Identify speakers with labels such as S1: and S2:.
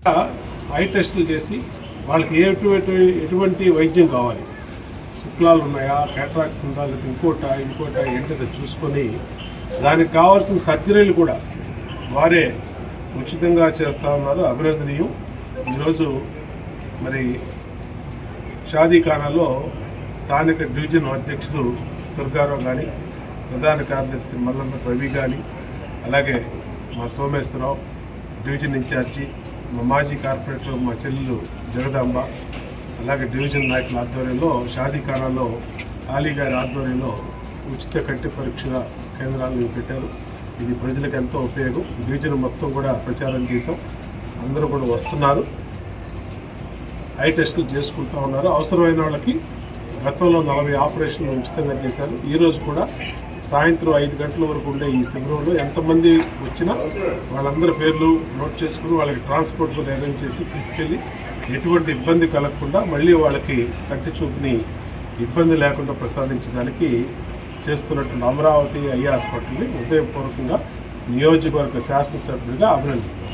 S1: I టెస్టులు చేసి వాళ్ళకి ఎటువంటి వైద్యం కావాలి, శుక్లాలు ఉన్నాయా, క్యాటరాక్ట్ ఉందా, లేదా ఇంకోట ఏంటో చూసుకొని దానికి కావాల్సిన సర్జరీలు కూడా వారే ఉచితంగా చేస్తూ ఉన్నారు. అభినందనీయం. ఈరోజు మరి షాదీఖానాలో స్థానిక డివిజన్ అధ్యక్షుడు దుర్గారావు కానీ, ప్రధాన కార్యదర్శి మల్లన్న రవి కానీ, అలాగే మా సోమేశ్వరరావు డివిజన్ ఇన్ఛార్జి, మా మాజీ కార్పొరేటర్ మా చెల్లెలు జగదాంబ, అలాగే డివిజన్ నాయకుల ఆధ్వర్యంలో షాదీఖానాలో ఆలీ గారి ఆధ్వర్యంలో ఉచిత కంటి పరీక్ష కేంద్రాలను పెట్టారు. ఇది ప్రజలకు ఎంతో ఉపయోగం. డివిజన్ మొత్తం కూడా ప్రచారం చేశాం. అందరూ కూడా వస్తున్నారు, ఐ టెస్టులు చేసుకుంటూ ఉన్నారు. అవసరమైన వాళ్ళకి గతంలో 40 ఆపరేషన్లు ఉచితంగా చేశారు. ఈరోజు కూడా సాయంత్రం 5 గంటల వరకు ఉండే ఈ శిబిరంలో ఎంతమంది వచ్చినా వాళ్ళందరి పేర్లు నోట్ చేసుకుని వాళ్ళకి ట్రాన్స్పోర్ట్ కూడా అరేంజ్ చేసి తీసుకెళ్ళి ఎటువంటి ఇబ్బంది కలగకుండా మళ్ళీ వాళ్ళకి కంటి చూపుని ఇబ్బంది లేకుండా ప్రసాదించడానికి చేస్తున్నటువంటి అమరావతి ఐ హాస్పిటల్ని హృదయపూర్వకంగా నియోజకవర్గ శాసనసభ్యుడిగా అభినందిస్తాం.